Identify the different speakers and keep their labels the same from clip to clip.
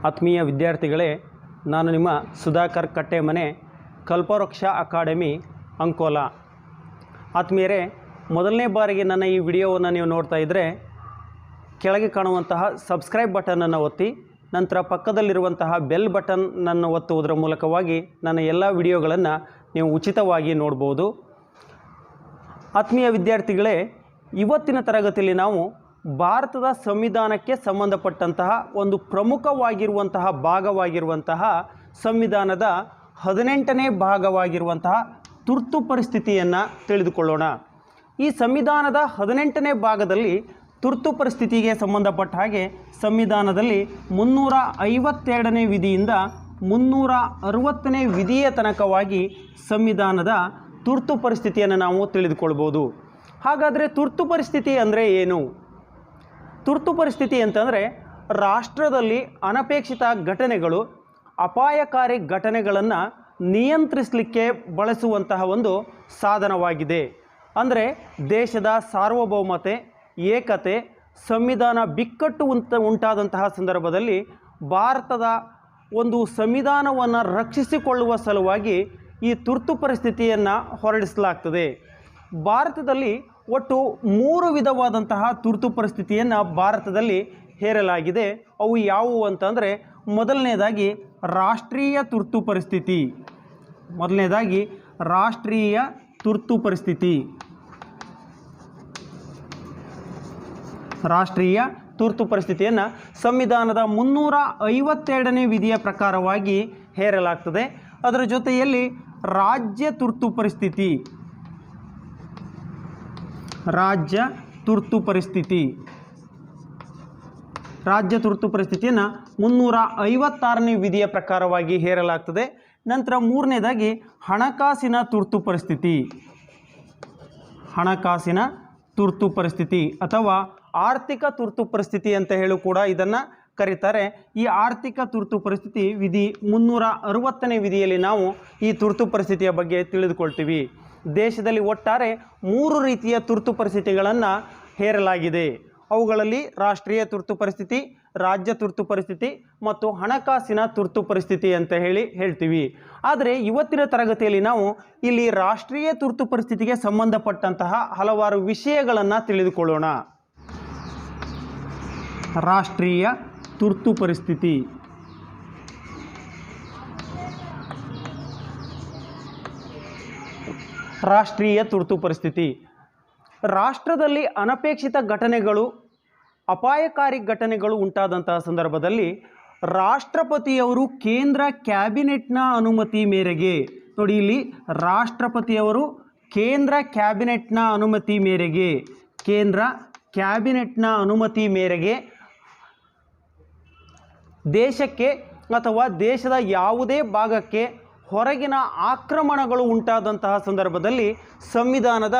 Speaker 1: ಆತ್ಮೀಯ ವಿದ್ಯಾರ್ಥಿಗಳೇ, ನಾನು ನಿಮ್ಮ ಸುಧಾಕರ್ ಕಟ್ಟೆಮನೆ, ಕಲ್ಪವೃಕ್ಷ ಅಕಾಡೆಮಿ ಅಂಕೋಲಾ. ಆತ್ಮೀಯರೇ, ಮೊದಲನೇ ಬಾರಿಗೆ ನನ್ನ ಈ ವಿಡಿಯೋವನ್ನು ನೀವು ನೋಡ್ತಾ ಇದ್ದರೆ ಕೆಳಗೆ ಕಾಣುವಂತಹ ಸಬ್ಸ್ಕ್ರೈಬ್ ಬಟನನ್ನು ಒತ್ತಿ, ನಂತರ ಪಕ್ಕದಲ್ಲಿರುವಂತಹ ಬೆಲ್ ಬಟನನ್ನು ಒತ್ತುವುದರ ಮೂಲಕವಾಗಿ ನನ್ನ ಎಲ್ಲ ವಿಡಿಯೋಗಳನ್ನು ನೀವು ಉಚಿತವಾಗಿ ನೋಡ್ಬೋದು. ಆತ್ಮೀಯ ವಿದ್ಯಾರ್ಥಿಗಳೇ, ಇವತ್ತಿನ ತರಗತಿಯಲ್ಲಿ ನಾವು ಭಾರತದ ಸಂವಿಧಾನಕ್ಕೆ ಸಂಬಂಧಪಟ್ಟಂತಹ ಒಂದು ಪ್ರಮುಖವಾಗಿರುವಂತಹ ಭಾಗವಾಗಿರುವಂತಹ ಸಂವಿಧಾನದ 18ನೇ ಭಾಗವಾಗಿರುವಂತಹ ತುರ್ತು ಪರಿಸ್ಥಿತಿಯನ್ನು ತಿಳಿದುಕೊಳ್ಳೋಣ. ಈ ಸಂವಿಧಾನದ 18ನೇ ಭಾಗದಲ್ಲಿ ತುರ್ತು ಪರಿಸ್ಥಿತಿಗೆ ಸಂಬಂಧಪಟ್ಟ ಹಾಗೆ ಸಂವಿಧಾನದಲ್ಲಿ 352ನೇ ವಿಧಿಯಿಂದ 360ನೇ ವಿಧಿಯ ತನಕವಾಗಿ ಸಂವಿಧಾನದ ತುರ್ತು ಪರಿಸ್ಥಿತಿಯನ್ನು ನಾವು ತಿಳಿದುಕೊಳ್ಬೋದು. ಹಾಗಾದರೆ ತುರ್ತು ಪರಿಸ್ಥಿತಿ ಅಂದರೆ ಏನು? ತುರ್ತು ಪರಿಸ್ಥಿತಿ ಅಂತಂದರೆ ರಾಷ್ಟ್ರದಲ್ಲಿ ಅನಪೇಕ್ಷಿತ ಘಟನೆಗಳು, ಅಪಾಯಕಾರಿ ಘಟನೆಗಳನ್ನು ನಿಯಂತ್ರಿಸಲಿಕ್ಕೆ ಬಳಸುವಂತಹ ಒಂದು ಸಾಧನವಾಗಿದೆ. ಅಂದರೆ ದೇಶದ ಸಾರ್ವಭೌಮತೆ, ಏಕತೆ, ಸಂವಿಧಾನ ಬಿಕ್ಕಟ್ಟು ಉಂಟಾದಂತಹ ಸಂದರ್ಭದಲ್ಲಿ ಭಾರತದ ಒಂದು ಸಂವಿಧಾನವನ್ನು ರಕ್ಷಿಸಿಕೊಳ್ಳುವ ಸಲುವಾಗಿ ಈ ತುರ್ತು ಪರಿಸ್ಥಿತಿಯನ್ನು ಹೊರಡಿಸಲಾಗ್ತದೆ. ಭಾರತದಲ್ಲಿ ಒಟ್ಟು 3 ವಿಧವಾದಂತಹ ತುರ್ತು ಪರಿಸ್ಥಿತಿಯನ್ನು ಭಾರತದಲ್ಲಿ ಹೇರಲಾಗಿದೆ. ಅವು ಯಾವುವು ಅಂತಂದರೆ, ಮೊದಲನೇದಾಗಿ ರಾಷ್ಟ್ರೀಯ ತುರ್ತು ಪರಿಸ್ಥಿತಿ. ಮೊದಲನೇದಾಗಿ ರಾಷ್ಟ್ರೀಯ ತುರ್ತು ಪರಿಸ್ಥಿತಿ. ರಾಷ್ಟ್ರೀಯ ತುರ್ತು ಪರಿಸ್ಥಿತಿಯನ್ನು ಸಂವಿಧಾನದ 352ನೇ ವಿಧಿಯ ಪ್ರಕಾರವಾಗಿ ಹೇರಲಾಗ್ತದೆ. ಅದರ ಜೊತೆಯಲ್ಲಿ ರಾಜ್ಯ ತುರ್ತು ಪರಿಸ್ಥಿತಿ. ರಾಜ್ಯ ತುರ್ತು ಪರಿಸ್ಥಿತಿ. ರಾಜ್ಯ ತುರ್ತು ಪರಿಸ್ಥಿತಿಯನ್ನು 356ನೇ ವಿಧಿಯ ಪ್ರಕಾರವಾಗಿ ಹೇರಲಾಗ್ತದೆ. ನಂತರ ಮೂರನೇದಾಗಿ ಹಣಕಾಸಿನ ತುರ್ತು ಪರಿಸ್ಥಿತಿ. ಹಣಕಾಸಿನ ತುರ್ತು ಪರಿಸ್ಥಿತಿ ಅಥವಾ ಆರ್ಥಿಕ ತುರ್ತು ಪರಿಸ್ಥಿತಿ ಅಂತ ಹೇಳಿ ಕೂಡ ಇದನ್ನು ಕರೀತಾರೆ. ಈ ಆರ್ಥಿಕ ತುರ್ತು ಪರಿಸ್ಥಿತಿ ವಿಧಿ 360ನೇ ವಿಧಿಯಲ್ಲಿ ನಾವು ಈ ತುರ್ತು ಪರಿಸ್ಥಿತಿಯ ಬಗ್ಗೆ ತಿಳಿದುಕೊಳ್ತೀವಿ. ದೇಶದಲ್ಲಿ ಒಟ್ಟಾರೆ 3 ರೀತಿಯ ತುರ್ತು ಪರಿಸ್ಥಿತಿಗಳನ್ನು ಹೇರಲಾಗಿದೆ. ಅವುಗಳಲ್ಲಿ ರಾಷ್ಟ್ರೀಯ ತುರ್ತು ಪರಿಸ್ಥಿತಿ, ರಾಜ್ಯ ತುರ್ತು ಪರಿಸ್ಥಿತಿ ಮತ್ತು ಹಣಕಾಸಿನ ತುರ್ತು ಪರಿಸ್ಥಿತಿ ಅಂತ ಹೇಳ್ತೀವಿ. ಆದರೆ ಇವತ್ತಿನ ತರಗತಿಯಲ್ಲಿ ನಾವು ಇಲ್ಲಿ ರಾಷ್ಟ್ರೀಯ ತುರ್ತು ಪರಿಸ್ಥಿತಿಗೆ ಸಂಬಂಧಪಟ್ಟಂತಹ ಹಲವಾರು ವಿಷಯಗಳನ್ನು ತಿಳಿದುಕೊಳ್ಳೋಣ. ರಾಷ್ಟ್ರೀಯ ತುರ್ತು ಪರಿಸ್ಥಿತಿ. ರಾಷ್ಟ್ರೀಯ ತುರ್ತು ಪರಿಸ್ಥಿತಿ ರಾಷ್ಟ್ರದಲ್ಲಿ ಅನಪೇಕ್ಷಿತ ಘಟನೆಗಳು, ಅಪಾಯಕಾರಿ ಘಟನೆಗಳು ಉಂಟಾದಂತಹ ಸಂದರ್ಭದಲ್ಲಿ ರಾಷ್ಟ್ರಪತಿಯವರು ಕೇಂದ್ರ ಕ್ಯಾಬಿನೆಟ್ನ ಅನುಮತಿ ಮೇರೆಗೆ, ನೋಡಿ ಇಲ್ಲಿ ರಾಷ್ಟ್ರಪತಿಯವರು ಕೇಂದ್ರ ಕ್ಯಾಬಿನೆಟ್ನ ಅನುಮತಿ ಮೇರೆಗೆ, ಕೇಂದ್ರ ಕ್ಯಾಬಿನೆಟ್ನ ಅನುಮತಿ ಮೇರೆಗೆ ದೇಶಕ್ಕೆ ಅಥವಾ ದೇಶದ ಯಾವುದೇ ಭಾಗಕ್ಕೆ ಹೊರಗಿನ ಆಕ್ರಮಣಗಳು ಉಂಟಾದಂತಹ ಸಂದರ್ಭದಲ್ಲಿ ಸಂವಿಧಾನದ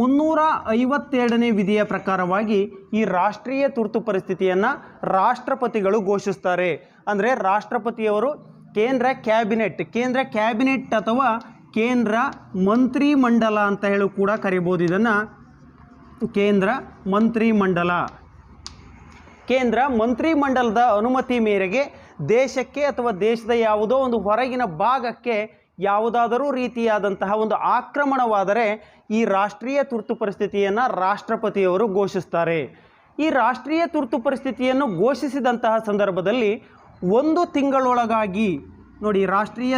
Speaker 1: 352ನೇ ವಿಧಿಯ ಪ್ರಕಾರವಾಗಿ ಈ ರಾಷ್ಟ್ರೀಯ ತುರ್ತು ಪರಿಸ್ಥಿತಿಯನ್ನು ರಾಷ್ಟ್ರಪತಿಗಳು ಘೋಷಿಸ್ತಾರೆ. ಅಂದರೆ ರಾಷ್ಟ್ರಪತಿಯವರು ಕೇಂದ್ರ ಕ್ಯಾಬಿನೆಟ್ ಅಥವಾ ಕೇಂದ್ರ ಮಂತ್ರಿಮಂಡಲ ಅಂತ ಹೇಳಿ ಕೂಡ ಕರಿಬೋದು. ಇದನ್ನು ಕೇಂದ್ರ ಮಂತ್ರಿಮಂಡಲದ ಅನುಮತಿ ಮೇರೆಗೆ ದೇಶಕ್ಕೆ ಅಥವಾ ದೇಶದ ಯಾವುದೋ ಒಂದು ಹೊರಗಿನ ಭಾಗಕ್ಕೆ ಯಾವುದಾದರೂ ರೀತಿಯಾದಂತಹ ಒಂದು ಆಕ್ರಮಣವಾದರೆ ಈ ರಾಷ್ಟ್ರೀಯ ತುರ್ತು ಪರಿಸ್ಥಿತಿಯನ್ನು ರಾಷ್ಟ್ರಪತಿಯವರು ಘೋಷಿಸ್ತಾರೆ. ಈ ರಾಷ್ಟ್ರೀಯ ತುರ್ತು ಪರಿಸ್ಥಿತಿಯನ್ನು ಘೋಷಿಸಿದಂತಹ ಸಂದರ್ಭದಲ್ಲಿ 1 ತಿಂಗಳೊಳಗಾಗಿ, ನೋಡಿ ರಾಷ್ಟ್ರೀಯ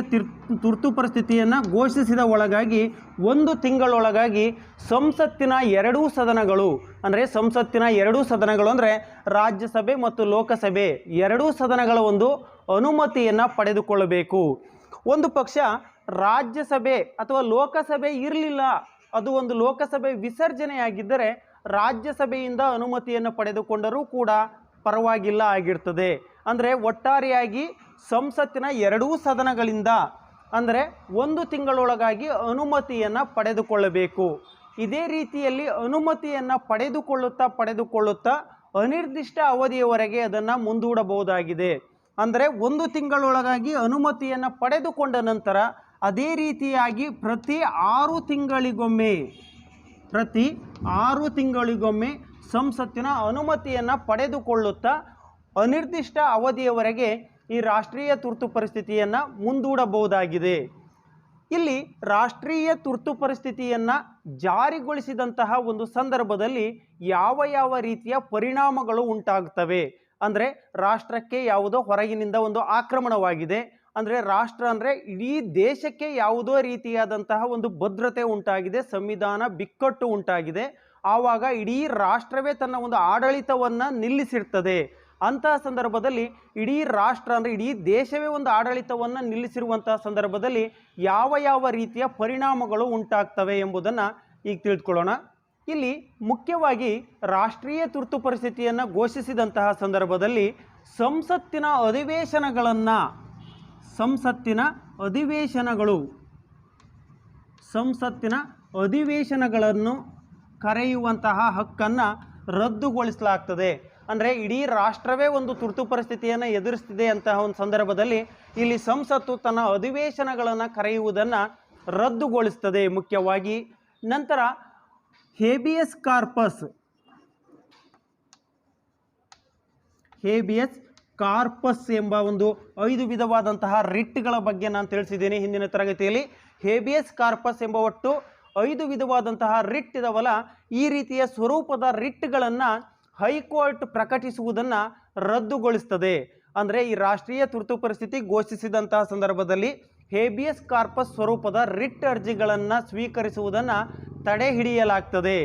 Speaker 1: ತುರ್ತು ಪರಿಸ್ಥಿತಿಯನ್ನು ಘೋಷಿಸಿದ ಒಳಗಾಗಿ 1 ತಿಂಗಳೊಳಗಾಗಿ ಸಂಸತ್ತಿನ 2 ಸದನಗಳು, ಅಂದರೆ ಸಂಸತ್ತಿನ 2 ಸದನಗಳು ಅಂದರೆ ರಾಜ್ಯಸಭೆ ಮತ್ತು ಲೋಕಸಭೆ 2 ಸದನಗಳ ಒಂದು ಅನುಮತಿಯನ್ನು ಪಡೆದುಕೊಳ್ಳಬೇಕು. ಒಂದು ಪಕ್ಷ ರಾಜ್ಯಸಭೆ ಅಥವಾ ಲೋಕಸಭೆ ಇರಲಿಲ್ಲ, ಅದು ಒಂದು ಲೋಕಸಭೆ ವಿಸರ್ಜನೆಯಾಗಿದ್ದರೆ ರಾಜ್ಯಸಭೆಯಿಂದ ಅನುಮತಿಯನ್ನು ಪಡೆದುಕೊಂಡರೂ ಕೂಡ ಪರವಾಗಿಲ್ಲ ಆಗಿರ್ತದೆ. ಅಂದರೆ ಒಟ್ಟಾರೆಯಾಗಿ ಸಂಸತ್ತಿನ 2 ಸದನಗಳಿಂದ ಅಂದರೆ 1 ತಿಂಗಳೊಳಗಾಗಿ ಅನುಮತಿಯನ್ನು ಪಡೆದುಕೊಳ್ಳಬೇಕು. ಇದೇ ರೀತಿಯಲ್ಲಿ ಅನುಮತಿಯನ್ನು ಪಡೆದುಕೊಳ್ಳುತ್ತಾ ಅನಿರ್ದಿಷ್ಟ ಅವಧಿಯವರೆಗೆ ಅದನ್ನು ಮುಂದೂಡಬಹುದಾಗಿದೆ. ಅಂದರೆ 1 ತಿಂಗಳೊಳಗಾಗಿ ಅನುಮತಿಯನ್ನು ಪಡೆದುಕೊಂಡ ನಂತರ ಅದೇ ರೀತಿಯಾಗಿ ಪ್ರತಿ 6 ತಿಂಗಳಿಗೊಮ್ಮೆ ಸಂಸತ್ತಿನ ಅನುಮತಿಯನ್ನು ಪಡೆದುಕೊಳ್ಳುತ್ತಾ ಅನಿರ್ದಿಷ್ಟ ಅವಧಿಯವರೆಗೆ ಈ ರಾಷ್ಟ್ರೀಯ ತುರ್ತು ಪರಿಸ್ಥಿತಿಯನ್ನು ಮುಂದೂಡಬಹುದಾಗಿದೆ. ಇಲ್ಲಿ ರಾಷ್ಟ್ರೀಯ ತುರ್ತು ಪರಿಸ್ಥಿತಿಯನ್ನು ಜಾರಿಗೊಳಿಸಿದಂತಹ ಒಂದು ಸಂದರ್ಭದಲ್ಲಿ ಯಾವ ರೀತಿಯ ಪರಿಣಾಮಗಳು ಉಂಟಾಗುತ್ತವೆ ಅಂದರೆ, ರಾಷ್ಟ್ರಕ್ಕೆ ಯಾವುದೋ ಹೊರಗಿನಿಂದ ಒಂದು ಆಕ್ರಮಣವಾಗಿದೆ ಅಂದರೆ, ರಾಷ್ಟ್ರ ಅಂದರೆ ಇಡೀ ದೇಶಕ್ಕೆ ಯಾವುದೋ ರೀತಿಯಾದಂತಹ ಒಂದು ಭದ್ರತೆ ಉಂಟಾಗಿದೆ, ಸಂವಿಧಾನ ಬಿಕ್ಕಟ್ಟು ಉಂಟಾಗಿದೆ, ಆವಾಗ ಇಡೀ ರಾಷ್ಟ್ರವೇ ತನ್ನ ಒಂದು ಆಡಳಿತವನ್ನು ನಿಲ್ಲಿಸಿರ್ತದೆ. ಅಂತಹ ಸಂದರ್ಭದಲ್ಲಿ ಇಡೀ ರಾಷ್ಟ್ರ ಅಂದರೆ ಇಡೀ ದೇಶವೇ ಒಂದು ಆಡಳಿತವನ್ನು ನಿಲ್ಲಿಸಿರುವಂತಹ ಸಂದರ್ಭದಲ್ಲಿ ಯಾವ ರೀತಿಯ ಪರಿಣಾಮಗಳು ಉಂಟಾಗ್ತವೆ ಎಂಬುದನ್ನು ಈಗ ತಿಳ್ಕೊಳ್ಳೋಣ. ಇಲ್ಲಿ ಮುಖ್ಯವಾಗಿ ರಾಷ್ಟ್ರೀಯ ತುರ್ತು ಪರಿಸ್ಥಿತಿಯನ್ನು ಘೋಷಿಸಿದಂತಹ ಸಂದರ್ಭದಲ್ಲಿ ಸಂಸತ್ತಿನ ಅಧಿವೇಶನಗಳನ್ನು ಕರೆಯುವಂತಹ ಹಕ್ಕನ್ನು ರದ್ದುಗೊಳಿಸಲಾಗ್ತದೆ. ಅಂದರೆ ಇಡೀ ರಾಷ್ಟ್ರವೇ ಒಂದು ತುರ್ತು ಪರಿಸ್ಥಿತಿಯನ್ನು ಎದುರಿಸ್ತಿದೆ ಅಂತಹ ಒಂದು ಸಂದರ್ಭದಲ್ಲಿ ಇಲ್ಲಿ ಸಂಸತ್ತು ತನ್ನ ಅಧಿವೇಶನಗಳನ್ನು ಕರೆಯುವುದನ್ನು ರದ್ದುಗೊಳಿಸ್ತದೆ ಮುಖ್ಯವಾಗಿ. ನಂತರ ಹೇಬಿಯಸ್ ಕಾರ್ಪಸ್ ಎಂಬ ಒಂದು 5 ವಿಧವಾದಂತಹ ರಿಟ್ಗಳ ಬಗ್ಗೆ ನಾನು ತಿಳಿಸಿದ್ದೀನಿ ಹಿಂದಿನ ತರಗತಿಯಲ್ಲಿ. ಹೇಬಿಯಸ್ ಕಾರ್ಪಸ್ ಎಂಬ ಒಟ್ಟು 5 ವಿಧವಾದಂತಹ ರಿಟ್ ಇದಾವಲ್ಲ, ಈ ರೀತಿಯ ಸ್ವರೂಪದ ರಿಟ್ಗಳನ್ನು ಹೈಕೋರ್ಟ್ ಪ್ರಕಟಿಸುವುದನ್ನು ರದ್ದುಗೊಳಿಸ್ತದೆ. ಅಂದರೆ ಈ ರಾಷ್ಟ್ರೀಯ ತುರ್ತು ಪರಿಸ್ಥಿತಿ ಘೋಷಿಸಿದಂತಹ ಸಂದರ್ಭದಲ್ಲಿ ಹೇಬಿಯಸ್ ಕಾರ್ಪಸ್ ಸ್ವರೂಪದ ರಿಟ್ ಅರ್ಜಿಗಳನ್ನು ಸ್ವೀಕರಿಸುವುದನ್ನು ತಡೆ ಹಿಡಿಯಲಾಗ್ತದೆ.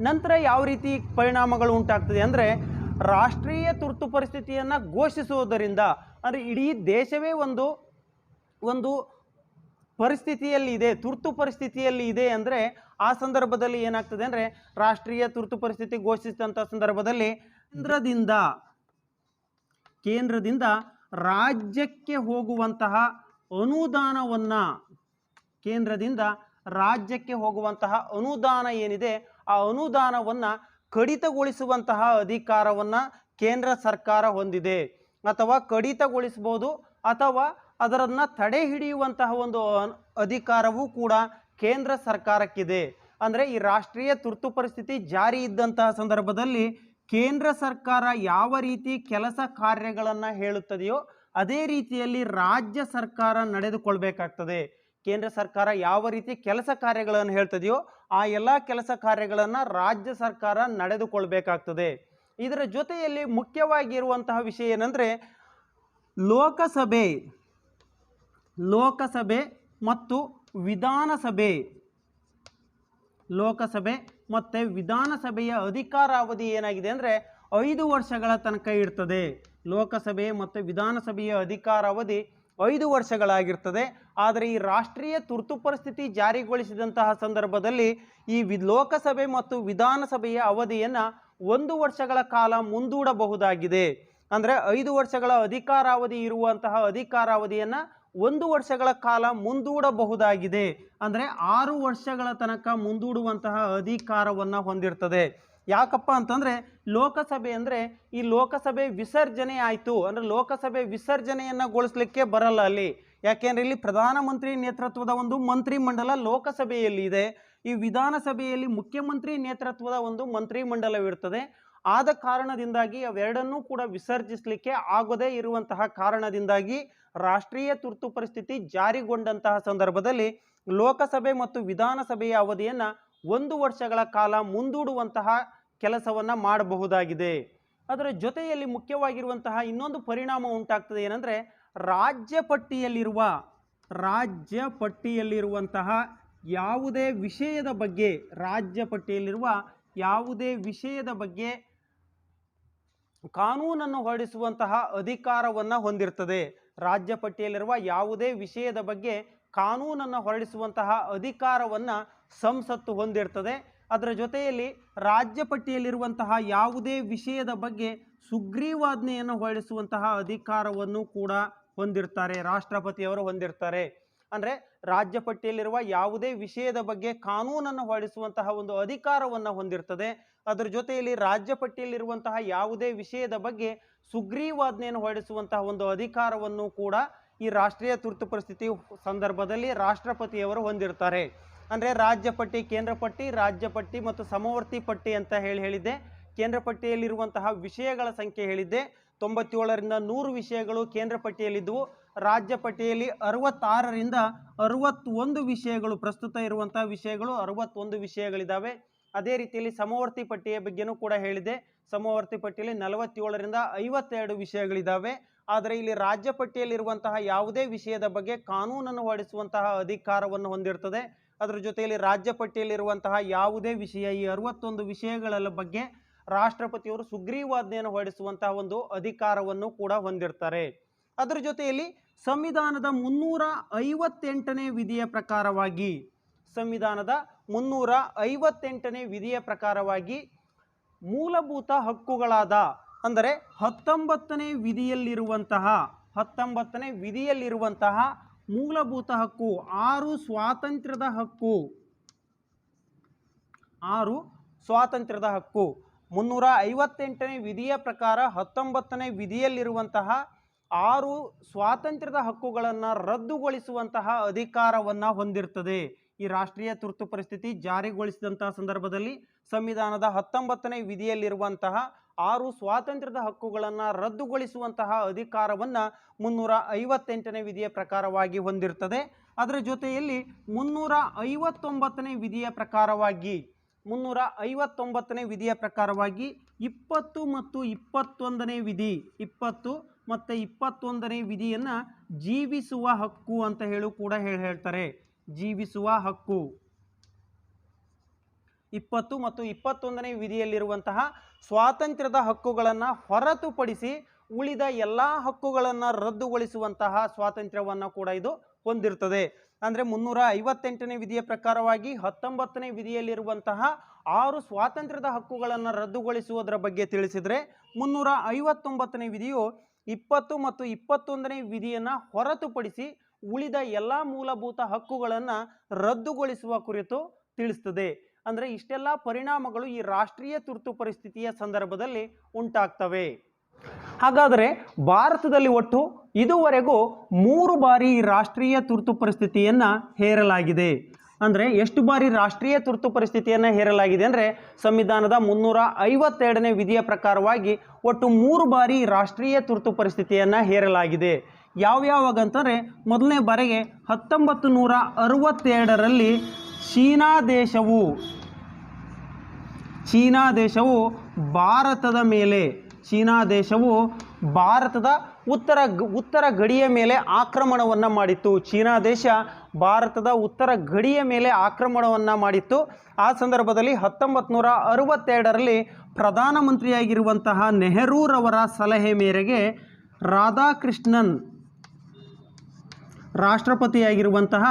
Speaker 1: ನಂತರ ಯಾವ ರೀತಿ ಪರಿಣಾಮಗಳು ಉಂಟಾಗ್ತದೆ ಅಂದರೆ, ರಾಷ್ಟ್ರೀಯ ತುರ್ತು ಪರಿಸ್ಥಿತಿಯನ್ನು ಘೋಷಿಸುವುದರಿಂದ ಅಂದರೆ ಇಡೀ ದೇಶವೇ ಒಂದು ಪರಿಸ್ಥಿತಿಯಲ್ಲಿ ಇದೆ, ತುರ್ತು ಪರಿಸ್ಥಿತಿಯಲ್ಲಿ ಇದೆ ಅಂದರೆ ಆ ಸಂದರ್ಭದಲ್ಲಿ ಏನಾಗ್ತದೆ ಅಂದರೆ, ರಾಷ್ಟ್ರೀಯ ತುರ್ತು ಪರಿಸ್ಥಿತಿ ಘೋಷಿಸಿದಂಥ ಸಂದರ್ಭದಲ್ಲಿ ಕೇಂದ್ರದಿಂದ ರಾಜ್ಯಕ್ಕೆ ಹೋಗುವಂತಹ ಅನುದಾನ ಏನಿದೆ ಆ ಅನುದಾನವನ್ನು ಕಡಿತಗೊಳಿಸುವಂತಹ ಅಧಿಕಾರವನ್ನು ಕೇಂದ್ರ ಸರ್ಕಾರ ಹೊಂದಿದೆ. ಅಥವಾ ಕಡಿತಗೊಳಿಸಬಹುದು ಅಥವಾ ಅದರನ್ನು ತಡೆ ಹಿಡಿಯುವಂತಹ ಒಂದು ಅಧಿಕಾರವೂ ಕೂಡ ಕೇಂದ್ರ ಸರ್ಕಾರಕ್ಕಿದೆ. ಅಂದರೆ ಈ ರಾಷ್ಟ್ರೀಯ ತುರ್ತು ಪರಿಸ್ಥಿತಿ ಜಾರಿ ಇದ್ದಂತಹ ಸಂದರ್ಭದಲ್ಲಿ ಕೇಂದ್ರ ಸರ್ಕಾರ ಯಾವ ರೀತಿ ಕೆಲಸ ಕಾರ್ಯಗಳನ್ನು ಹೇಳುತ್ತದೆಯೋ ಅದೇ ರೀತಿಯಲ್ಲಿ ರಾಜ್ಯ ಸರ್ಕಾರ ನಡೆದುಕೊಳ್ಬೇಕಾಗ್ತದೆ. ಕೇಂದ್ರ ಸರ್ಕಾರ ಯಾವ ರೀತಿ ಕೆಲಸ ಕಾರ್ಯಗಳನ್ನು ಹೇಳ್ತದೆಯೋ ಆ ಎಲ್ಲ ಕೆಲಸ ಕಾರ್ಯಗಳನ್ನು ರಾಜ್ಯ ಸರ್ಕಾರ ನಡೆದುಕೊಳ್ಬೇಕಾಗ್ತದೆ. ಇದರ ಜೊತೆಯಲ್ಲಿ ಮುಖ್ಯವಾಗಿರುವಂತಹ ವಿಷಯ ಏನಂದರೆ, ಲೋಕಸಭೆ ಮತ್ತು ವಿಧಾನಸಭೆಯ ಅಧಿಕಾರಾವಧಿ ಏನಾಗಿದೆ ಅಂದರೆ 5 ವರ್ಷಗಳ ತನಕ ಇರ್ತದೆ. ಲೋಕಸಭೆ ಮತ್ತು ವಿಧಾನಸಭೆಯ ಅಧಿಕಾರಾವಧಿ 5 ವರ್ಷಗಳಾಗಿರ್ತದೆ. ಆದರೆ ಈ ರಾಷ್ಟ್ರೀಯ ತುರ್ತು ಪರಿಸ್ಥಿತಿ ಜಾರಿಗೊಳಿಸಿದಂತಹ ಸಂದರ್ಭದಲ್ಲಿ ಈ ಲೋಕಸಭೆ ಮತ್ತು ವಿಧಾನಸಭೆಯ ಅವಧಿಯನ್ನು 1 ವರ್ಷಗಳ ಕಾಲ ಮುಂದೂಡಬಹುದಾಗಿದೆ. ಅಂದರೆ 5 ವರ್ಷಗಳ ಅಧಿಕಾರಾವಧಿ ಇರುವಂತಹ ಅಧಿಕಾರಾವಧಿಯನ್ನು 1 ವರ್ಷಗಳ ಕಾಲ ಮುಂದೂಡಬಹುದಾಗಿದೆ. ಅಂದರೆ 6 ವರ್ಷಗಳ ತನಕ ಮುಂದೂಡುವಂತಹ ಅಧಿಕಾರವನ್ನು ಹೊಂದಿರ್ತದೆ. ಯಾಕಪ್ಪ ಅಂತಂದರೆ, ಲೋಕಸಭೆ ಅಂದರೆ ಈ ಲೋಕಸಭೆ ವಿಸರ್ಜನೆ ಆಯಿತು ಅಂದರೆ ಲೋಕಸಭೆ ವಿಸರ್ಜನೆಯನ್ನು ಗೊಳಿಸಲಿಕ್ಕೆ ಬರಲ್ಲ ಅಲ್ಲಿ. ಯಾಕೆಂದರೆ ಇಲ್ಲಿ ಪ್ರಧಾನಮಂತ್ರಿ ನೇತೃತ್ವದ ಒಂದು ಮಂತ್ರಿಮಂಡಲ ಲೋಕಸಭೆಯಲ್ಲಿ ಇದೆ. ಈ ವಿಧಾನಸಭೆಯಲ್ಲಿ ಮುಖ್ಯಮಂತ್ರಿ ನೇತೃತ್ವದ ಒಂದು ಮಂತ್ರಿಮಂಡಲವಿರ್ತದೆ. ಆದ ಕಾರಣದಿಂದಾಗಿ ಅವೆರಡನ್ನೂ ಕೂಡ ವಿಸರ್ಜಿಸಲಿಕ್ಕೆ ಆಗದೇ ಇರುವಂತಹ ಕಾರಣದಿಂದಾಗಿ ರಾಷ್ಟ್ರೀಯ ತುರ್ತು ಪರಿಸ್ಥಿತಿ ಜಾರಿಗೊಂಡಂತಹ ಸಂದರ್ಭದಲ್ಲಿ ಲೋಕಸಭೆ ಮತ್ತು ವಿಧಾನಸಭೆಯ ಅವಧಿಯನ್ನು 1 ವರ್ಷಗಳ ಕಾಲ ಮುಂದೂಡುವಂತಹ ಕೆಲಸವನ್ನು ಮಾಡಬಹುದಾಗಿದೆ. ಅದರ ಜೊತೆಯಲ್ಲಿ ಮುಖ್ಯವಾಗಿರುವಂತಹ ಇನ್ನೊಂದು ಪರಿಣಾಮ ಉಂಟಾಗ್ತದೆ ಏನಂದರೆ, ರಾಜ್ಯ ಪಟ್ಟಿಯಲ್ಲಿರುವಂತಹ ಯಾವುದೇ ವಿಷಯದ ಬಗ್ಗೆ ಕಾನೂನನ್ನು ಹೊರಡಿಸುವಂತಹ ಅಧಿಕಾರವನ್ನು ಹೊಂದಿರ್ತದೆ. ರಾಜ್ಯ ಪಟ್ಟಿಯಲ್ಲಿರುವ ಯಾವುದೇ ವಿಷಯದ ಬಗ್ಗೆ ಕಾನೂನನ್ನು ಹೊರಡಿಸುವಂತಹ ಅಧಿಕಾರವನ್ನು ಸಂಸತ್ತು ಹೊಂದಿರ್ತದೆ. ಅದರ ಜೊತೆಯಲ್ಲಿ ರಾಜ್ಯ ಪಟ್ಟಿಯಲ್ಲಿರುವಂತಹ ಯಾವುದೇ ವಿಷಯದ ಬಗ್ಗೆ ಸುಗ್ರೀವಾಜ್ಞೆಯನ್ನು ಹೊರಡಿಸುವಂತಹ ಅಧಿಕಾರವನ್ನು ಕೂಡ ಹೊಂದಿರ್ತಾರೆ, ರಾಷ್ಟ್ರಪತಿಯವರು ಹೊಂದಿರ್ತಾರೆ. ಅಂದರೆ ರಾಜ್ಯ ಪಟ್ಟಿಯಲ್ಲಿರುವ ಯಾವುದೇ ವಿಷಯದ ಬಗ್ಗೆ ಕಾನೂನನ್ನು ಹೊರಡಿಸುವಂತಹ ಒಂದು ಅಧಿಕಾರವನ್ನು ಹೊಂದಿರ್ತದೆ. ಅದರ ಜೊತೆಯಲ್ಲಿ ರಾಜ್ಯ ಪಟ್ಟಿಯಲ್ಲಿರುವಂತಹ ಯಾವುದೇ ವಿಷಯದ ಬಗ್ಗೆ ಸುಗ್ರೀವಾಜ್ಞೆಯನ್ನು ಹೊರಡಿಸುವಂತಹ ಒಂದು ಅಧಿಕಾರವನ್ನು ಕೂಡ ಈ ರಾಷ್ಟ್ರೀಯ ತುರ್ತು ಪರಿಸ್ಥಿತಿ ಸಂದರ್ಭದಲ್ಲಿ ರಾಷ್ಟ್ರಪತಿಯವರು ಹೊಂದಿರ್ತಾರೆ. ಅಂದರೆ ರಾಜ್ಯ ಪಟ್ಟಿ, ಕೇಂದ್ರ ಪಟ್ಟಿ, ರಾಜ್ಯ ಪಟ್ಟಿ ಮತ್ತು ಸಮವರ್ತಿ ಪಟ್ಟಿ ಅಂತ ಹೇಳಿದ್ದೆ. ಕೇಂದ್ರ ಪಟ್ಟಿಯಲ್ಲಿರುವಂತಹ ವಿಷಯಗಳ ಸಂಖ್ಯೆ ಹೇಳಿದ್ದೆ. 97ರಿಂದ 100 ವಿಷಯಗಳು ಕೇಂದ್ರ ಪಟ್ಟಿಯಲ್ಲಿದ್ದವು. ರಾಜ್ಯ ಪಟ್ಟಿಯಲ್ಲಿ 66ರಿಂದ 61 ವಿಷಯಗಳು, ಪ್ರಸ್ತುತ ಇರುವಂತಹ ವಿಷಯಗಳು 61 ವಿಷಯಗಳಿದ್ದಾವೆ. ಅದೇ ರೀತಿಯಲ್ಲಿ ಸಮವರ್ತಿ ಪಟ್ಟಿಯ ಬಗ್ಗೆನೂ ಕೂಡ ಹೇಳಿದೆ. ಸಮವರ್ತಿ ಪಟ್ಟಿಯಲ್ಲಿ 47ರಿಂದ 52 ವಿಷಯಗಳಿದ್ದಾವೆ. ಆದರೆ ಇಲ್ಲಿ ರಾಜ್ಯ ಪಟ್ಟಿಯಲ್ಲಿರುವಂತಹ ಯಾವುದೇ ವಿಷಯದ ಬಗ್ಗೆ ಕಾನೂನನ್ನು ಹೊರಡಿಸುವಂತಹ ಅಧಿಕಾರವನ್ನು ಹೊಂದಿರ್ತದೆ. ಅದರ ಜೊತೆಯಲ್ಲಿ ರಾಜ್ಯ ಪಟ್ಟಿಯಲ್ಲಿರುವಂತಹ ಯಾವುದೇ ವಿಷಯ, ಈ 61 ವಿಷಯಗಳ ಬಗ್ಗೆ ರಾಷ್ಟ್ರಪತಿಯವರು ಸುಗ್ರೀವಾಜ್ಞೆಯನ್ನು ಹೊರಡಿಸುವಂತಹ ಒಂದು ಅಧಿಕಾರವನ್ನು ಕೂಡ ಹೊಂದಿರ್ತಾರೆ. ಅದರ ಜೊತೆಯಲ್ಲಿ ಸಂವಿಧಾನದ 358ನೇ ವಿಧಿಯ ಪ್ರಕಾರವಾಗಿ, ಸಂವಿಧಾನದ 358ನೇ ವಿಧಿಯ ಪ್ರಕಾರವಾಗಿ ಮೂಲಭೂತ ಹಕ್ಕುಗಳಾದ, ಅಂದರೆ 19ನೇ ವಿಧಿಯಲ್ಲಿರುವಂತಹ ಮೂಲಭೂತ ಹಕ್ಕು, 6 ಸ್ವಾತಂತ್ರ್ಯದ ಹಕ್ಕು, 6 ಸ್ವಾತಂತ್ರ್ಯದ ಹಕ್ಕು, 358ನೇ ವಿಧಿಯ ಪ್ರಕಾರ 19ನೇ ವಿಧಿಯಲ್ಲಿರುವಂತಹ 6 ಸ್ವಾತಂತ್ರ್ಯದ ಹಕ್ಕುಗಳನ್ನು ರದ್ದುಗೊಳಿಸುವಂತಹ ಅಧಿಕಾರವನ್ನು ಹೊಂದಿರ್ತದೆ. ಈ ರಾಷ್ಟ್ರೀಯ ತುರ್ತು ಪರಿಸ್ಥಿತಿ ಜಾರಿಗೊಳಿಸಿದಂತಹ ಸಂದರ್ಭದಲ್ಲಿ ಸಂವಿಧಾನದ 19ನೇ ವಿಧಿಯಲ್ಲಿರುವಂತಹ 6 ಸ್ವಾತಂತ್ರ್ಯದ ಹಕ್ಕುಗಳನ್ನು ರದ್ದುಗೊಳಿಸುವಂತಹ ಅಧಿಕಾರವನ್ನು 358ನೇ ವಿಧಿಯ ಪ್ರಕಾರವಾಗಿ ಹೊಂದಿರ್ತದೆ. ಅದರ ಜೊತೆಯಲ್ಲಿ 359ನೇ ವಿಧಿಯ ಪ್ರಕಾರವಾಗಿ 20 ಮತ್ತು 21ನೇ ವಿಧಿ, 20 ಮತ್ತು 21ನೇ ವಿಧಿಯನ್ನು ಜೀವಿಸುವ ಹಕ್ಕು ಅಂತ ಹೇಳಿ ಕೂಡ ಹೇಳ್ತಾರೆ. ಜೀವಿಸುವ ಹಕ್ಕು 20 ಮತ್ತು 21ನೇ ವಿಧಿಯಲ್ಲಿರುವಂತಹ ಸ್ವಾತಂತ್ರ್ಯದ ಹಕ್ಕುಗಳನ್ನು ಹೊರತುಪಡಿಸಿ ಉಳಿದ ಎಲ್ಲ ಹಕ್ಕುಗಳನ್ನು ರದ್ದುಗೊಳಿಸುವಂತಹ ಸ್ವಾತಂತ್ರ್ಯವನ್ನು ಕೂಡ ಇದು ಹೊಂದಿರ್ತದೆ. ಅಂದರೆ 358ನೇ ವಿಧಿಯ ಪ್ರಕಾರವಾಗಿ 19ನೇ ವಿಧಿಯಲ್ಲಿರುವಂತಹ 6 ಸ್ವಾತಂತ್ರ್ಯದ ಹಕ್ಕುಗಳನ್ನು ರದ್ದುಗೊಳಿಸುವುದರ ಬಗ್ಗೆ ತಿಳಿಸಿದರೆ, 359ನೇ ವಿಧಿಯು 20 ಮತ್ತು 21ನೇ ವಿಧಿಯನ್ನು ಹೊರತುಪಡಿಸಿ ಉಳಿದ ಎಲ್ಲ ಮೂಲಭೂತ ಹಕ್ಕುಗಳನ್ನು ರದ್ದುಗೊಳಿಸುವ ಕುರಿತು ತಿಳಿಸ್ತದೆ. ಅಂದರೆ ಇಷ್ಟೆಲ್ಲ ಪರಿಣಾಮಗಳು ಈ ರಾಷ್ಟ್ರೀಯ ತುರ್ತು ಪರಿಸ್ಥಿತಿಯ ಸಂದರ್ಭದಲ್ಲಿ ಉಂಟಾಗ್ತವೆ. ಹಾಗಾದರೆ ಭಾರತದಲ್ಲಿ ಒಟ್ಟು ಇದುವರೆಗೂ 3 ಬಾರಿ ಈ ರಾಷ್ಟ್ರೀಯ ತುರ್ತು ಪರಿಸ್ಥಿತಿಯನ್ನು ಹೇರಲಾಗಿದೆ. ಅಂದರೆ ಎಷ್ಟು ಬಾರಿ ರಾಷ್ಟ್ರೀಯ ತುರ್ತು ಪರಿಸ್ಥಿತಿಯನ್ನು ಹೇರಲಾಗಿದೆ ಅಂದರೆ, ಸಂವಿಧಾನದ 352ನೇ ವಿಧಿಯ ಪ್ರಕಾರವಾಗಿ ಒಟ್ಟು 3 ಬಾರಿ ರಾಷ್ಟ್ರೀಯ ತುರ್ತು ಪರಿಸ್ಥಿತಿಯನ್ನು ಹೇರಲಾಗಿದೆ. ಯಾವ್ಯಾವಾಗಂತಂದರೆ, ಮೊದಲನೇ ಬಾರಿಗೆ 1962ರಲ್ಲಿ ಚೀನಾ ದೇಶವು ಭಾರತದ ಉತ್ತರ ಗಡಿಯ ಮೇಲೆ ಆಕ್ರಮಣವನ್ನು ಮಾಡಿತ್ತು. ಚೀನಾ ದೇಶ ಭಾರತದ ಉತ್ತರ ಗಡಿಯ ಮೇಲೆ ಆಕ್ರಮಣವನ್ನು ಮಾಡಿತ್ತು. ಆ ಸಂದರ್ಭದಲ್ಲಿ 1962ರಲ್ಲಿ ಪ್ರಧಾನಮಂತ್ರಿಯಾಗಿರುವಂತಹ ನೆಹರೂರವರ ಸಲಹೆ ಮೇರೆಗೆ ರಾಷ್ಟ್ರಪತಿಯಾಗಿರುವಂತಹ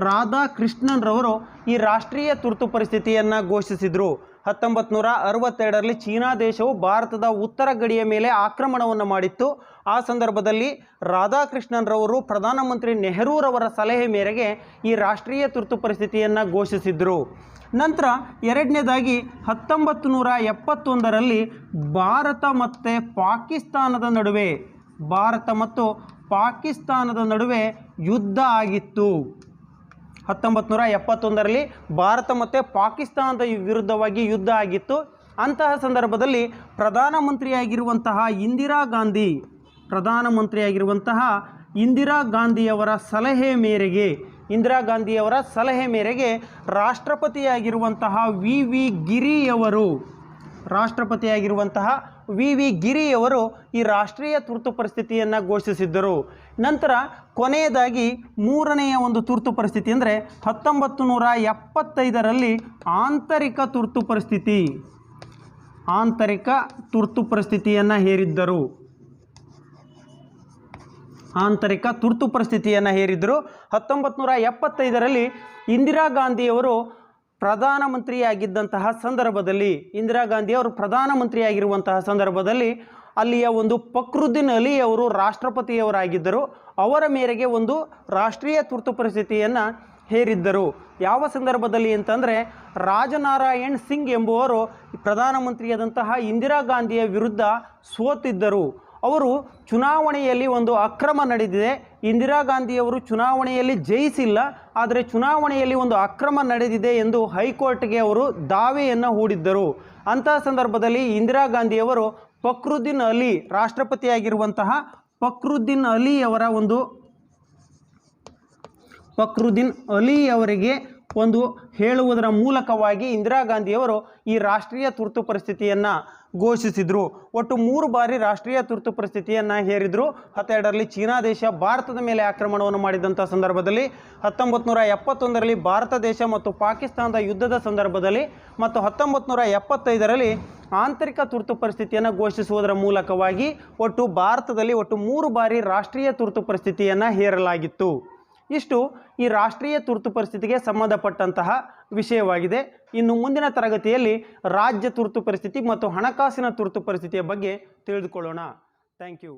Speaker 1: ರಾಧಾಕೃಷ್ಣನ್ ರವರು ಈ ರಾಷ್ಟ್ರೀಯ ತುರ್ತು ಪರಿಸ್ಥಿತಿಯನ್ನು ಘೋಷಿಸಿದರು. 1962ರಲ್ಲಿ ಚೀನಾ ದೇಶವು ಭಾರತದ ಉತ್ತರ ಗಡಿಯ ಮೇಲೆ ಆಕ್ರಮಣವನ್ನು ಮಾಡಿತ್ತು. ಆ ಸಂದರ್ಭದಲ್ಲಿ ರಾಧಾಕೃಷ್ಣನ್ ರವರು ಪ್ರಧಾನಮಂತ್ರಿ ನೆಹರೂರವರ ಸಲಹೆ ಮೇರೆಗೆ ಈ ರಾಷ್ಟ್ರೀಯ ತುರ್ತು ಪರಿಸ್ಥಿತಿಯನ್ನು ಘೋಷಿಸಿದರು. ನಂತರ ಎರಡನೇದಾಗಿ 1971ರಲ್ಲಿ ಭಾರತ ಮತ್ತು ಪಾಕಿಸ್ತಾನದ ನಡುವೆ ಯುದ್ಧ ಆಗಿತ್ತು. 1971ರಲ್ಲಿ ಭಾರತ ಮತ್ತು ಪಾಕಿಸ್ತಾನದ ವಿರುದ್ಧವಾಗಿ ಯುದ್ಧ ಆಗಿತ್ತು. ಅಂತಹ ಸಂದರ್ಭದಲ್ಲಿ ಪ್ರಧಾನಮಂತ್ರಿಯಾಗಿರುವಂತಹ ಇಂದಿರಾ ಗಾಂಧಿಯವರ ಸಲಹೆ ಮೇರೆಗೆ ರಾಷ್ಟ್ರಪತಿಯಾಗಿರುವಂತಹ ವಿ ವಿ ಗಿರಿಯವರು ಈ ರಾಷ್ಟ್ರೀಯ ತುರ್ತು ಪರಿಸ್ಥಿತಿಯನ್ನು ಘೋಷಿಸಿದ್ದರು. ನಂತರ ಕೊನೆಯದಾಗಿ ಮೂರನೆಯ ಒಂದು ತುರ್ತು ಪರಿಸ್ಥಿತಿ ಅಂದರೆ 1975ರಲ್ಲಿ ಆಂತರಿಕ ತುರ್ತು ಪರಿಸ್ಥಿತಿಯನ್ನು ಹೇರಿದ್ದರು. 1975ರಲ್ಲಿ ಇಂದಿರಾ ಗಾಂಧಿಯವರು ಪ್ರಧಾನಮಂತ್ರಿಯಾಗಿರುವಂತಹ ಸಂದರ್ಭದಲ್ಲಿ ಅಲ್ಲಿಯ ಒಂದು ಫಕ್ರುದ್ದೀನ್ ಅಲಿ ಅವರು ರಾಷ್ಟ್ರಪತಿಯವರಾಗಿದ್ದರು. ಅವರ ಮೇರೆಗೆ ಒಂದು ರಾಷ್ಟ್ರೀಯ ತುರ್ತು ಪರಿಸ್ಥಿತಿಯನ್ನು ಹೇರಿದ್ದರು. ಯಾವ ಸಂದರ್ಭದಲ್ಲಿ ಅಂತಂದರೆ, ರಾಜನಾರಾಯಣ್ ಸಿಂಗ್ ಎಂಬುವರು ಪ್ರಧಾನಮಂತ್ರಿಯಾದಂತಹ ಇಂದಿರಾ ಗಾಂಧಿಯ ವಿರುದ್ಧ ಸೋತಿದ್ದರು. ಅವರು ಚುನಾವಣೆಯಲ್ಲಿ ಒಂದು ಅಕ್ರಮ ನಡೆದಿದೆ, ಇಂದಿರಾ ಗಾಂಧಿಯವರು ಚುನಾವಣೆಯಲ್ಲಿ ಜಯಿಸಿಲ್ಲ, ಆದರೆ ಚುನಾವಣೆಯಲ್ಲಿ ಒಂದು ಅಕ್ರಮ ನಡೆದಿದೆ ಎಂದು ಹೈಕೋರ್ಟ್ಗೆ ಅವರು ದಾವೆಯನ್ನು ಹೂಡಿದ್ದರು. ಅಂತಹ ಸಂದರ್ಭದಲ್ಲಿ ಇಂದಿರಾ ಗಾಂಧಿಯವರು ಫಕ್ರುದ್ದೀನ್ ಅಲಿ ರಾಷ್ಟ್ರಪತಿಯಾಗಿರುವಂತಹ ಫಕ್ರುದ್ದೀನ್ ಅಲಿ ಅವರಿಗೆ ಒಂದು ಹೇಳುವುದರ ಮೂಲಕವಾಗಿ ಇಂದಿರಾ ಗಾಂಧಿಯವರು ಈ ರಾಷ್ಟ್ರೀಯ ತುರ್ತು ಪರಿಸ್ಥಿತಿಯನ್ನು ಘೋಷಿಸಿದರು. ಒಟ್ಟು 3 ಬಾರಿ ರಾಷ್ಟ್ರೀಯ ತುರ್ತು ಪರಿಸ್ಥಿತಿಯನ್ನು ಹೇರಿದರು. 1972ರಲ್ಲಿ ಚೀನಾ ದೇಶ ಭಾರತದ ಮೇಲೆ ಆಕ್ರಮಣವನ್ನು ಮಾಡಿದಂಥ ಸಂದರ್ಭದಲ್ಲಿ, 1971ರಲ್ಲಿ ಭಾರತ ದೇಶ ಮತ್ತು ಪಾಕಿಸ್ತಾನದ ಯುದ್ಧದ ಸಂದರ್ಭದಲ್ಲಿ, ಮತ್ತು 1975ರಲ್ಲಿ ಆಂತರಿಕ ತುರ್ತು ಪರಿಸ್ಥಿತಿಯನ್ನು ಘೋಷಿಸುವುದರ ಮೂಲಕವಾಗಿ ಒಟ್ಟು ಭಾರತದಲ್ಲಿ 3 ಬಾರಿ ರಾಷ್ಟ್ರೀಯ ತುರ್ತು ಪರಿಸ್ಥಿತಿಯನ್ನು ಹೇರಲಾಗಿತ್ತು. ಇಷ್ಟು ಈ ರಾಷ್ಟ್ರೀಯ ತುರ್ತು ಪರಿಸ್ಥಿತಿಗೆ ಸಂಬಂಧಪಟ್ಟಂತಹ ವಿಷಯವಾಗಿದೆ. ಇನ್ನು ಮುಂದಿನ ತರಗತಿಯಲ್ಲಿ ರಾಜ್ಯ ತುರ್ತು ಪರಿಸ್ಥಿತಿ ಮತ್ತು ಹಣಕಾಸಿನ ತುರ್ತು ಪರಿಸ್ಥಿತಿಯ ಬಗ್ಗೆ ತಿಳಿದುಕೊಳ್ಳೋಣ. Thank you.